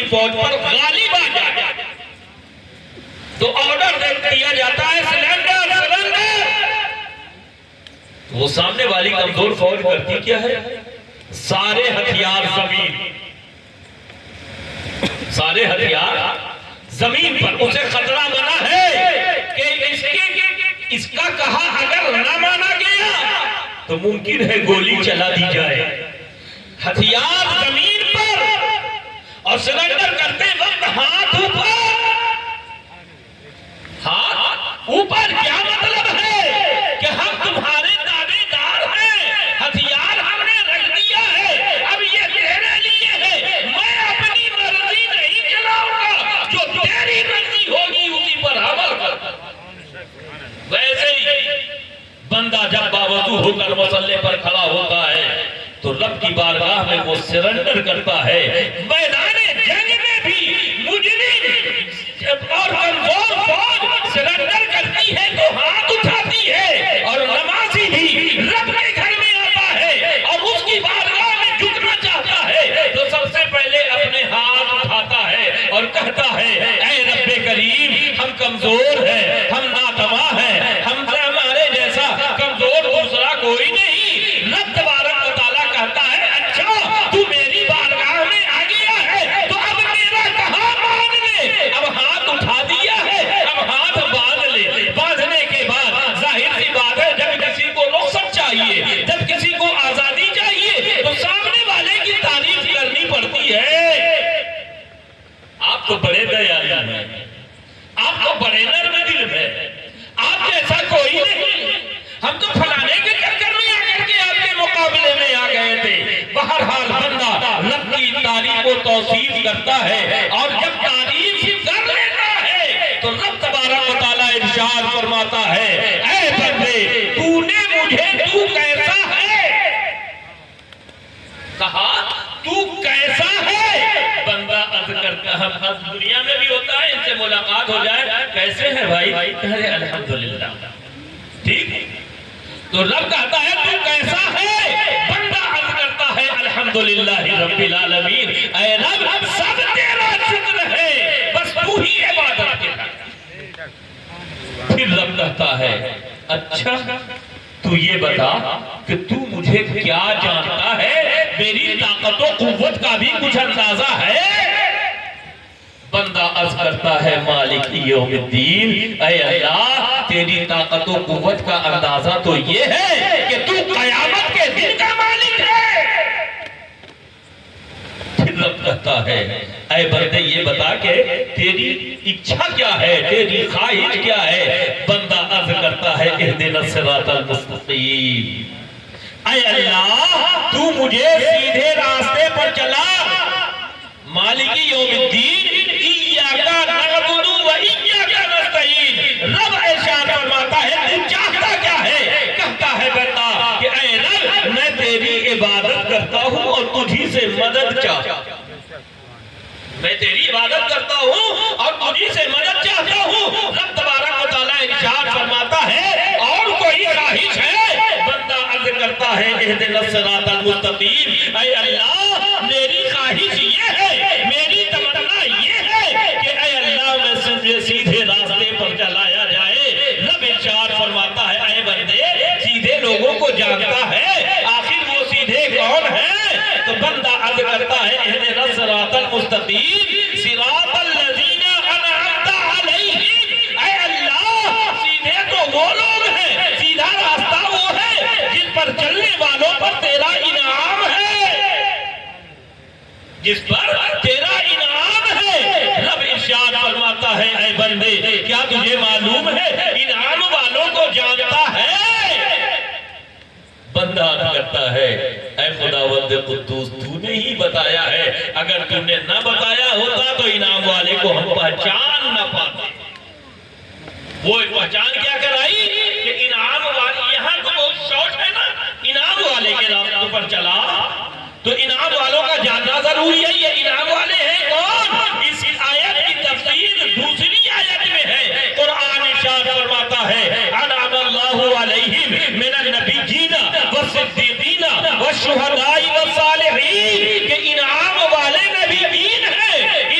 فوج پر غالب آ جائے تو آرڈر دیا جاتا ہے سرنڈر سرنڈر. وہ سامنے والی کمزور فوج کرتی کیا ہے؟ سارے ہتھیار زمین، سارے ہتھیار زمین پر. اسے خطرہ بنا ہے کہ اس کا کہا اگر نہ مانا گیا تو ممکن ہے گولی چلا دی جائے. ہتھیار زمین پر اور سرنڈر کرتے وقت ہاتھ اوپر. ہاتھ اوپر کیا مطلب ہے؟ کہ ہم تمہارے تابع دار ہیں، ہتھیار ہم نے رکھ دیا ہے، اب یہ تیرے لیے ہے، میں اپنی مرضی نہیں چلاؤں گا، جو تیری مرضی ہوگی اسی پر عمل کروں. ویسے ہی بندہ جب باوضو ہو کر مصلی پر کھڑا ہوتا ہے تو رب کی بارگاہ میں وہ سرنڈر کرتا ہے. میدان جنگ میں بھی مجرم اور کمزور فوج سرنڈر کرتی ہے تو ہاتھ اٹھاتی ہے، اور نمازی بھی رب کے گھر میں آتا ہے اور اس کی بارگاہ میں جھکنا چاہتا ہے تو سب سے پہلے اپنے ہاتھ اٹھاتا ہے اور کہتا ہے اے رب کریم، ہم کمزور ہیں، ہم ناتواں ہیں، ہمارے جیسا کمزور دوسرا کوئی نہیں. رب تبارک و تعالیٰ کہتا ہے اچھا تو میری بارگاہ میں آ گیا ہے تو اب میرا کہاں مان لے. اب ہاتھ اٹھا دیا ہے، اب ہاتھ باندھ لے. باندھنے کے بعد ظاہر سی بات ہے جب کسی کو رخصت چاہیے، جب کسی کو آزادی چاہیے تو سامنے والے کی تعریف کرنی پڑتی ہے. آپ تو بڑے دیالو ہیں، آپ تو بڑے نرم دل ہیں، آپ جیسا کوئی نہیں. ہم تو فلانے کے چکر میں آ کر کے آپ کے مقابلے میں آ گئے تھے. بہرحال بندہ رب کی تعریف و توصیف کرتا ہے، اور جب تعریف کر لیتا ہے تو رب تبارک و تعالیٰ ارشاد فرماتا ہے اے بندے تو نے مجھے تو کیسا ہے کہا، تو کیسا ہے. بندہ عرض کرتا ہے، دنیا میں بھی ہوتا ہے، ان سے ملاقات ہو جائے کیسے ہے بھائی، کہے الحمدللہ. ٹھیک، تو رب کہتا ہے تو کیسا ہے، بندہ عرض کرتا ہے الحمدللہ رب العالمین. اے رب سب تیرا شکر ہے، بس تو ہی عبادت کے ہے. پھر رب کہتا ہے اچھا تو یہ بتا کہ تو مجھے کیا جانتا ہے، میری طاقت و قوت کا بھی کچھ اندازہ ہے. بندہ عرض کرتا ہے مالک یوم الدین، اے اللہ تیری طاقت و قوت کا اندازہ تو یہ ہے کہ تو قیامت کے دن کا مالک ہے. پھر رب کہتا ہے اے بندے یہ بتا کہ تیری اچھا کیا ہے، تیری خواہش کیا ہے. بندہ عرض کرتا ہے اہدنا الصراط المستقیم، اے اللہ تو مجھے سیدھے راستے پر چلا. مالک یوم الدین ایاک نعبد و ایاک نستعین. رب ارشاد فرماتا ہے تو چاہتا کیا ہے؟ کہتا ہے بندہ کہ اے رب میں تیری عبادت کرتا ہوں اور تجھی سے مدد چاہتا ہوں. میں تیری عبادت کرتا ہوں اور تجھی سے مدد چاہتا ہوں. رب تبارک و تعالیٰ ارشاد فرماتا ہے اور کوئی خواہش ہے؟ بندہ عرض کرتا ہے اہدنا الصراط المستقیم، اے اللہ میری خواہش یہ ہے، میری تمنا یہ ہے کہ اے اللہ میں سیدھے راستے پر چلایا جائے. رب ارشاد فرماتا ہے اے بندے سیدھے لوگوں کو جانتا ہے، آخر وہ سیدھے کون ہیں؟ تو بندہ عرض کرتا ہے اہدنا الصراط المستقیم صراط الذین انعمت علیہم. اے اللہ سیدھے تو وہ لوگ ہیں، سیدھا راستہ وہ ہے جن پر چلنے والوں پر تیرا انعام ہے، جس پر تیرا انعام ہے. رب ارشاد فرماتا ہے اے بندے کیا تجھے معلوم ہے انعام والوں کو جانتا ہے؟ بندہ کرتا ہے اے خداوند قدوس تو نے ہی بتایا ہے، اگر تو نے نہ بتایا ہوتا تو انعام والے کو ہم پہچان نہ پاتے. وہ پہچان کیا کرائی کہ انعام والے، یہاں تو بہت شارٹ ہے نا، انعام والے کے راستوں پر چلا تو انعام والوں کا جاننا ضروری ہے. یہ انعام والے ہیں کون؟ اس آیت کی تفسیر دوسری آیت میں ہے. قرآن ارشاد فرماتا ہے انعم اللہ علیہم من النبیین والصدیقین والشہداء والصالحین، کہ انعام والے نبیین ہیں،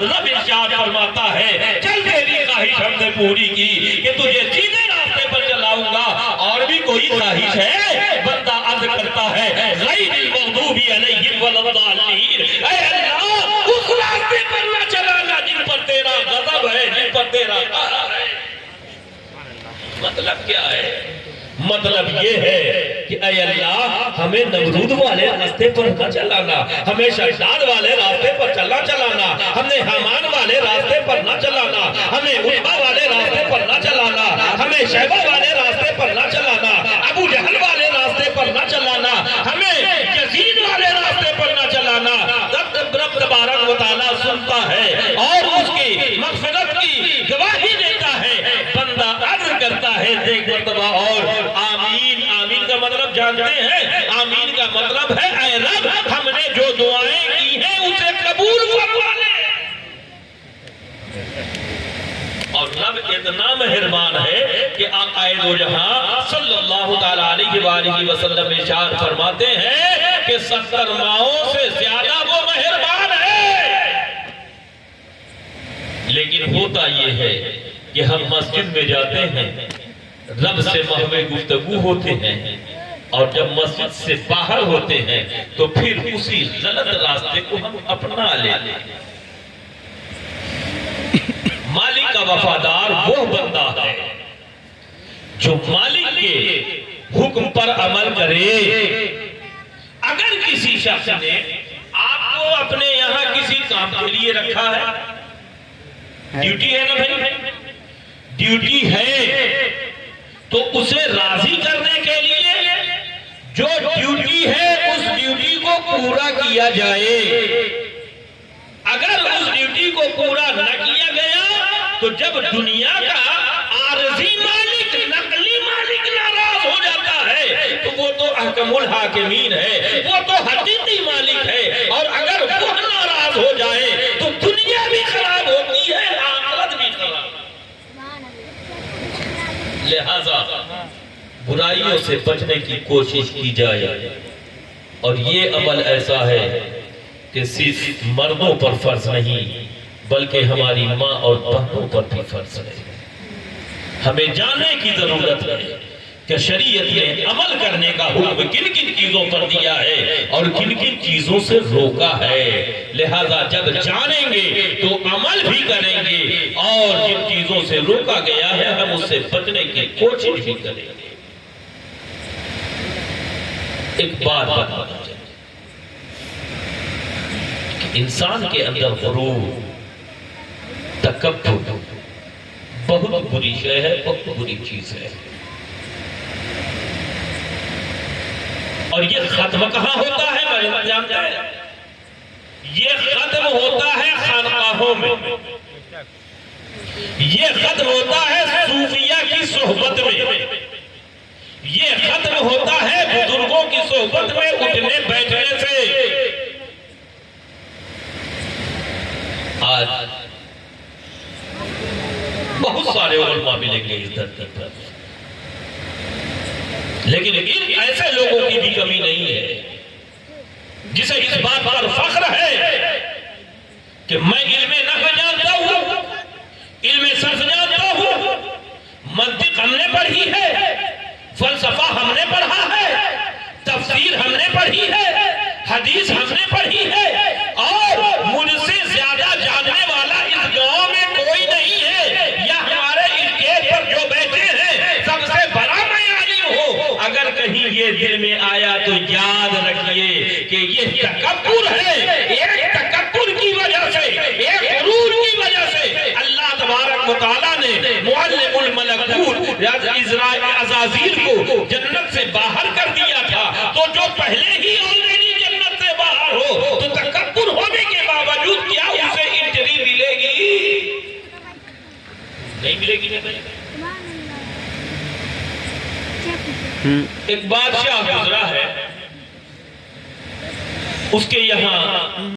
رب ارشاد فرماتا ہے چل تیری خواہش ہم نے پوری کی کہ تجھے سیدھے راستے پر چلاؤں گا، اور بھی کوئی خواہش ہے؟ بندہ عرض کرتا ہے غیر المغضوب علیہم ولا الضالین، اے اللہ اس راستے پر نہ چلانا جن پر تیرا غضب ہے، جن پر تیرا قہر ہے۔ مطلب کیا ہے؟ مطلب یہ ہے کہ اے اللہ ہمیں نمرود والے راستے پر نہ چلانا، ہمیں شداد والے راستے پر چلانا، ہمیں حامان والے راستے پر نہ چلانا، ہمیں عتبہ والے راستے پر نہ چلانا، ہمیں شیبہ والے راستے پر نہ چلانا، ابو جہل والے راستے پر نہ چلانا، ہمیں یزید والے راستے پر نہ چلانا۔ رب تبارک و تعالیٰ سنتا ہے اور اس کی مغفرت کی گواہی دیتا ہے۔ بندہ عرض کرتا ہے دیکھ مرتبہ اور آمین۔ آمین کا مطلب جانتے ہیں؟ آمین کا مطلب ہے اے رب ہم نے جو دعائیں کی ہیں اسے قبول فرما لے۔ اور رب اتنا مہربان ہے کہ آقا دو جہاں صلی اللہ تعالیٰ علیہ وآلہ وسلم ارشاد فرماتے ہیں کہ 70 ماؤں سے زیادہ وہ مہربان ہے۔ لیکن ہوتا یہ ہے کہ ہم مسجد میں جاتے ہیں، رب سے محو گفتگو ہوتے ہیں، اور جب مسجد سے باہر ہوتے ہیں تو پھر اسی غلط راستے کو ہم اپنا لیتے ہیں۔ مالک کا وفادار وہ بندہ ہے جو مالک کے حکم پر عمل کرے۔ اگر کسی شخص نے آپ کو اپنے یہاں کسی کام کے لیے رکھا ہے، ڈیوٹی ہے نا بھائی، ڈیوٹی ہے تو اسے راضی کرنے کے لیے جو ڈیوٹی ہے اس ڈیوٹی کو پورا کیا جائے۔ اگر اس ڈیوٹی کو پورا نہ کیا گیا تو جب دنیا کا عارضی مالک، نقلی مالک ناراض ہو جاتا ہے تو وہ تو احکم الحاکمین ہے، وہ تو حقیقی مالک ہے، اور اگر وہ ناراض ہو جائے تو دنیا بھی خراب ہوتی ہے، آخرت بھی خراب۔ لہذا برائیوں سے بچنے کی کوشش کی جائے، اور یہ عمل ایسا ہے کہ صرف مردوں پر فرض نہیں بلکہ ہماری ماں اور بہنوں پر بھی فرض ہے۔ ہمیں جاننے کی ضرورت ہے کہ شریعت نے عمل کرنے کا حکم کن کن چیزوں پر دیا ہے اور کن کن چیزوں سے روکا ہے۔ لہذا جب جانیں گے تو عمل بھی کریں گے، اور جن چیزوں سے روکا گیا ہے ہم اس سے بچنے کی کوشش بھی کریں گے۔ ایک بات بتانا چاہیے کہ انسان کے اندر غرور، تکبر بہت بری شے ہے، بہت بری چیز ہے، اور یہ ختم کہاں ہوتا ہے میں جانتا ہے؟ یہ ختم ہوتا ہے خانقاہوں میں، یہ ختم ہوتا ہے صوفیہ کی صحبت میں، یہ ختم ہوتا ہے بزرگوں کی صحبت میں اٹھنے بیٹھنے سے۔ آج بہت سارے علماء ملیں گے اس دھرتی پر، لیکن ان ایسے لوگوں کی بھی کمی نہیں ہے جسے اس بات پر فخر ہے کہ میں علم نحو جانتا ہوں، علم صرف جانتا ہوں، منطق ہم نے پڑھی ہے، فلسفہ ہم نے پڑھا ہے، تفسیر ہم نے پڑھی ہے، حدیث ہم نے پڑھی ہے، اور مجھ سے زیادہ جاننے والا اس گاؤں میں کوئی نہیں ہے، یا ہمارے اس گیٹ پر جو بیٹھے ہیں سب سے بڑا میں عالم ہوں۔ اگر کہیں یہ دل میں آیا تو یاد رکھیے کہ یہ تکبر ہے، ایک تکبر کی وجہ سے، ایک غرور کی وجہ سے اللہ تبارک و تعالیٰ نے معلم الملکوت عزازیل کو جنت سے باہر کر دیا تھا، تو جو پہلے ہی آلریڈی جنت سے باہر ہو تو تکبر ہونے کے باوجود کیا اسے انٹری ملے گی؟ نہیں ملے گی۔ ایک بادشاہ گزرا ہے، اس کے یہاں